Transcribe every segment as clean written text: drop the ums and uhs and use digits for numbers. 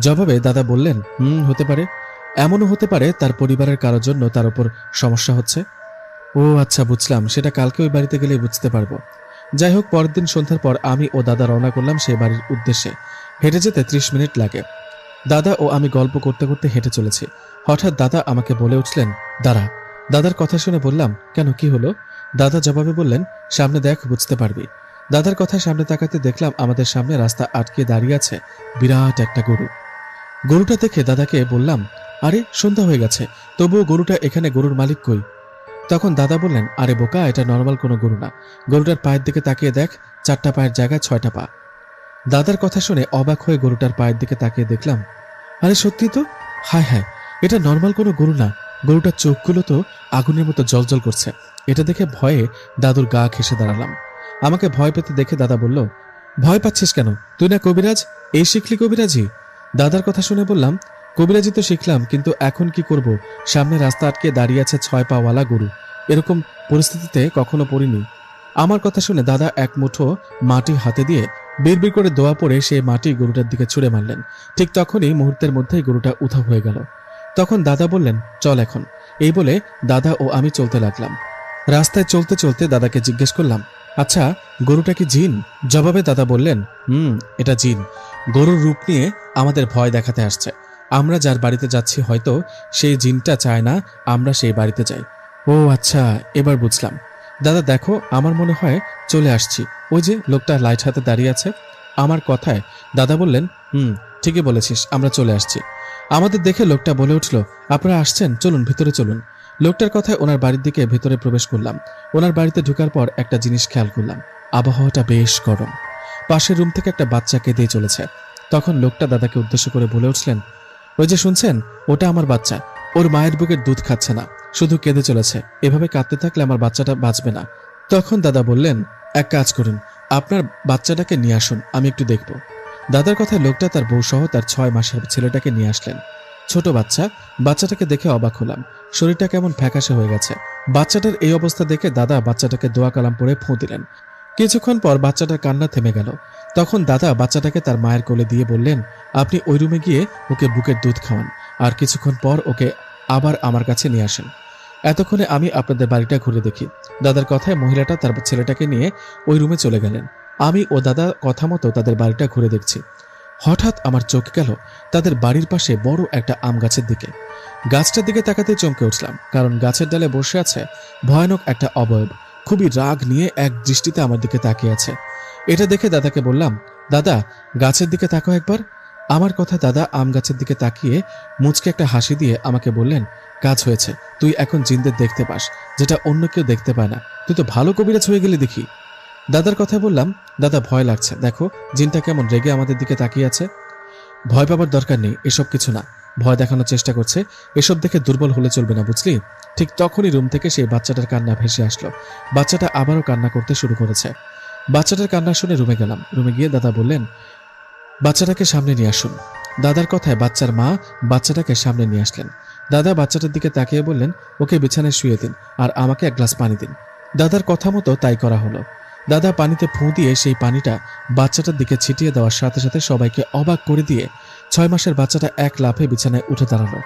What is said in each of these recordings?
জবাবে দাদা বললেন, হতে পারে। এমনও হতে পারে তার পরিবারের কারোর জন্য তার উপর সমস্যা হচ্ছে। ও আচ্ছা, বুঝলাম। সেটা কালকে ওই বাড়িতে গেলেই বুঝতে পারবো। যাই হোক, পরের দিন সন্ধ্যার পর আমি ও দাদা রওনা করলাম সেই বাড়ির উদ্দেশ্যে। হেঁটে যেতে 30 মিনিট লাগে। দাদা ও আমি গল্প করতে করতে হেঁটে চলেছি। হঠাৎ দাদা আমাকে বলে উঠলেন, দাঁড়া। দাদার কথা শুনে বললাম, কেন, কি হলো? দাদা জবাবে বললেন, সামনে দেখ, বুঝতে পারবি। দাদার কথায় সামনে তাকাতে দেখলাম আমাদের সামনে রাস্তা আটকে দাঁড়িয়ে আছে বিরাট একটা গরু। গরুটা দেখে দাদাকে বললাম, আরে সন্ধ্যা হয়ে গেছে, তবুও গরুটা এখানে, গরুর মালিক কই? তখন দাদা বললেন, আরে বোকা, এটা নর্মাল কোনো গরু না। গরুটার পায়ের দিকে তাকিয়ে দেখ, 4টা পায়ের জায়গায় 6টা পা। দাদার কথা শুনে অবাক হয়ে গরুটার পায়ের দিকে তাকিয়ে দেখলাম, আরে সত্যি তো। হায় হায়, এটা নর্মাল কোনো গরু না। গরুটার চোখগুলো তো আগুনের মতো জ্বলজ্বল করছে। এটা দেখে ভয়ে দাদুর গা ঘেঁষে দাঁড়ালাম। আমাকে ভয় পেতে দেখে দাদা বলল, ভয় পাচ্ছিস কেন? তুই না কবিরাজ, এই শিখলি কবিরাজি? দাদার কথা শুনে বললাম, কবিরাজি তো শিখলাম, কিন্তু এখন কি করব? সামনে রাস্তা আটকে দাঁড়িয়ে আছে 6 পাওয়ালা গরু। এরকম পরিস্থিতিতে কখনো পড়িনি। আমার কথা শুনে দাদা এক মুঠো মাটি হাতে দিয়ে বিড়বিড় করে দোয়া পড়ে সেই মাটি গরুটার দিকে ছুঁড়ে মারলেন। ঠিক তখনই মুহূর্তের মধ্যেই গরুটা উধাও হয়ে গেল। তখন দাদা বললেন, চল এখন। এই বলে দাদা ও আমি চলতে লাগলাম। রাস্তায় চলতে চলতে দাদাকে জিজ্ঞেস করলাম, আচ্ছা, গরুটা কি জিন? জবাবে দাদা বললেন, এটা জিন। গরুর রূপ নিয়ে আমাদের ভয় দেখাতে আসছে। আমরা যার বাড়িতে যাচ্ছি হয়তো সেই জিনটা চায় না আমরা সেই বাড়িতে যাই। ও আচ্ছা, এবার বুঝলাম। দাদা দেখো, আমার মনে হয় চলে আসছি। ওই যে লোকটা লাইট হাতে দাঁড়িয়ে আছে। আমার কথায় দাদা বললেন, ঠিকই বলেছিস, আমরা চলে আসছি। আমাদের দেখে লোকটা বলে উঠল, আপনারা আসছেন, চলুন ভিতরে চলুন। লোকটার কথায় ওনার বাড়ির দিকে ভেতরে প্রবেশ করলাম। ওনার বাড়িতে ঢোকার পর একটা জিনিস খেয়াল করলাম, আবহাওয়াটা বেশ গরম। পাশের রুম থেকে একটা বাচ্চা কেঁদেই চলেছে। তখন লোকটা দাদাকে উদ্দেশ্য করে বলে উঠলেন, ওই যে শুনছেন, ওটা আমার বাচ্চা। ওর মায়ের বুকের দুধ খাচ্ছে না, শুধু কেঁদে চলেছে। এভাবে কাঁদতে থাকলে আমার বাচ্চাটা বাঁচবে না। তখন দাদা বললেন, এক কাজ করুন, আপনার বাচ্চাটাকে নিয়ে আসুন, আমি একটু দেখব। দাদার কথায় লোকটা তার বউ সহ তার 6 মাসের ছেলেটাকে নিয়ে আসলেন। ছোট বাচ্চা। বাচ্চাটাকে দেখে অবাক হলাম, শরীরটা কেমন ফ্যাকাশে হয়ে গেছে। বাচ্চাটার এই অবস্থা দেখে দাদা বাচ্চাটাকে দোয়া কালাম পড়ে ফুঁ দিলেন। কিছুক্ষণ পর বাচ্চাটার কান্না থেমে গেল। তখন দাদা বাচ্চাটাকে তার মায়ের কোলে দিয়ে বললেন, আপনি ওই রুমে গিয়ে ওকে বুকের দুধ খাওয়ান, আর কিছুক্ষণ পর ওকে আবার আমার কাছে নিয়ে আসেন। এতক্ষণে আমি আপনাদের বাড়িটা ঘুরে দেখি। দাদার কথায় মহিলাটা তার ছেলেটাকে নিয়ে ওই রুমে চলে গেলেন। আমি ও দাদা কথা মতো তাদের বাড়িটা ঘুরে দেখছি। হঠাৎ আমার চোখ গেল তাদের বাড়ির পাশে বড় একটা আম গাছের দিকে। গাছটার দিকে তাকাতে চমকে উঠলাম, কারণ গাছের ডালে বসে আছে ভয়ানক একটা অবয়ব। খুবই রাগ নিয়ে এক দৃষ্টিতে আমার দিকে তাকিয়ে আছে। এটা দেখে দাদাকে বললাম, দাদা, গাছের দিকে তাকাও একবার। আমার কথা দাদা আম গাছের দিকে তাকিয়ে মুচকে একটা হাসি দিয়ে আমাকে বললেন, কাজ হয়েছে, তুই এখন জিনদের দেখতে পাস, যেটা অন্য কেউ দেখতে পায় না। তুই তো ভালো কবিরাজ হয়ে গেলি দেখি। দাদার কথা বললাম, দাদা ভয় লাগছে, দেখো জিনটা কেমন রেগে আমাদের দিকে তাকিয়ে আছে। ভয় পাবার দরকার নেই, এসব কিছু না। ভয় দেখানোর চেষ্টা করছে, এসব দেখে দুর্বল হলে চলবে না, বুঝলি? ঠিক তখনই রুম থেকে সেই বাচ্চাটার কান্না ভেসে আসলো। বাচ্চাটা আবারও কান্না করতে শুরু করেছে। বাচ্চাটার কান্না শুনে রুমে গেলাম। রুমে গিয়ে দাদা বললেন, বাচ্চাটাকে সামনে নিয়ে আসুন। দাদার কথায় বাচ্চার মা বাচ্চাটাকে সামনে নিয়ে আসলেন। দাদা বাচ্চাটার দিকে তাকিয়ে বললেন, ওকে বিছানায় শুয়ে দিন, আর আমাকে এক গ্লাস পানি দিন। দাদার কথা মতো তাই করা হলো। দাদা পানিতে ফুঁ দিয়ে সেই পানিটা বাচ্চাটার দিকে ছিটিয়ে দেওয়ার সাথে সাথে সবাইকে অবাক করে দিয়ে 6 মাসের বাচ্চাটা এক লাফে বিছানায় উঠে দাঁড়ালো।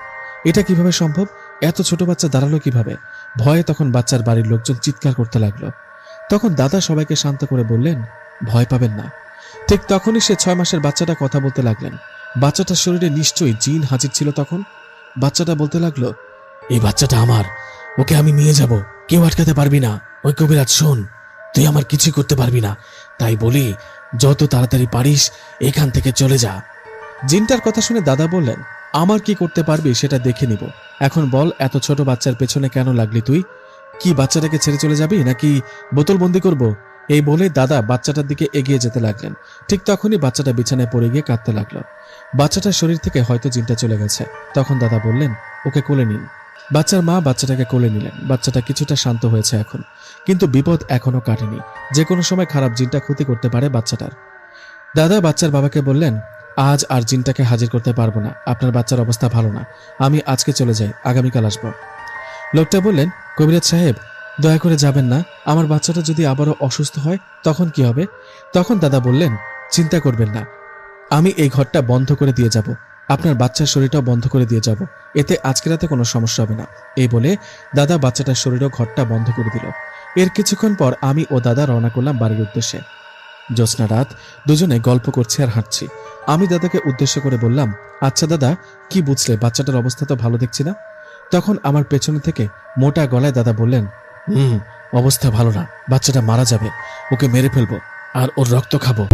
এটা কিভাবে সম্ভব? এত ছোট বাচ্চা দাঁড়ালো কিভাবে? ভয়ে তখন বাচ্চার বাড়ির লোকজন চিৎকার করতে লাগলো। তখন দাদা সবাইকে শান্ত করে বললেন, ভয় পাবেন না। ঠিক তখনই সে 6 মাসের বাচ্চাটা কথা বলতে লাগলেন। বাচ্চাটার শরীরে নিশ্চয়ই জিন হাজির ছিল তখন। বাচ্চাটা বলতে লাগলো, এই বাচ্চাটা আমার, ওকে আমি নিয়ে যাব, কেউ আটকাতে পারবি না। ওই কবিরাজ, শোন, তুই আমার কিছুই করতে পারবি না, তাই বলি যত তাড়াতাড়ি পারিস এখান থেকে চলে যা। জিনটার কথা শুনে দাদা বললেন, আমার কি করতে পারবি সেটা দেখে নিব। এখন বল, এত ছোট বাচ্চার পেছনে কেন লাগলি তুই? কি বাচ্চাটাকে ছেড়ে চলে যাবি নাকি বোতলবন্দি করব? এই বলে দাদা বাচ্চাটার দিকে এগিয়ে যেতে লাগলেন। ঠিক তখনই বাচ্চাটা বিছানায় পড়ে গিয়ে কাঁদতে লাগলো। বাচ্চাটার শরীর থেকে হয়তো জিনটা চলে গেছে। তখন দাদা বললেন, ওকে কোলে নিন। বাচ্চার মা বাচ্চাটাকে কোলে নিলেন। বাচ্চাটা কিছুটা শান্ত হয়েছে এখন, কিন্তু বিপদ এখনো কাটেনি। যে কোনো সময় খারাপ জিনটা ক্ষতি করতে পারে বাচ্চাটার। দাদা বাচ্চার বাবাকে বললেন, আজ আর জিনটাকে হাজির করতে পারবো না, আপনার বাচ্চার অবস্থা ভালো না, আমি আজকে চলে যাই, আগামীকাল আসবো। লোকটা বললেন, কবিরাজ সাহেব, দয়া করে যাবেন না, আমার বাচ্চাটা যদি আবারও অসুস্থ হয় তখন কি হবে? তখন দাদা বললেন, চিন্তা করবেন না, আমি এই ঘরটা বন্ধ করে দিয়ে যাব, আপনার বাচ্চার শরীরটাও বন্ধ করে দিয়ে যাব, এতে আজকে রাতে কোনো সমস্যা হবে না। এই বলে দাদা বাচ্চাটার শরীরও ঘরটা বন্ধ করে দিল। এর কিছুক্ষণ পর আমি ও দাদা রওনা করলাম বাড়ির উদ্দেশ্যে। জ্যোৎস্না রাত, দুজনে গল্প করছি আর হাঁটছি। আমি দাদাকে উদ্দেশ্য করে বললাম, আচ্ছা দাদা, কি বুঝলে? বাচ্চাটার অবস্থা তো ভালো দেখছি না। তখন আমার পেছনে থেকে মোটা গলায় দাদা বললেন, অবস্থা ভালো না, বাচ্চাটা মারা যাবে, ওকে মেরে ফেলবো আর ওর রক্ত খাবো।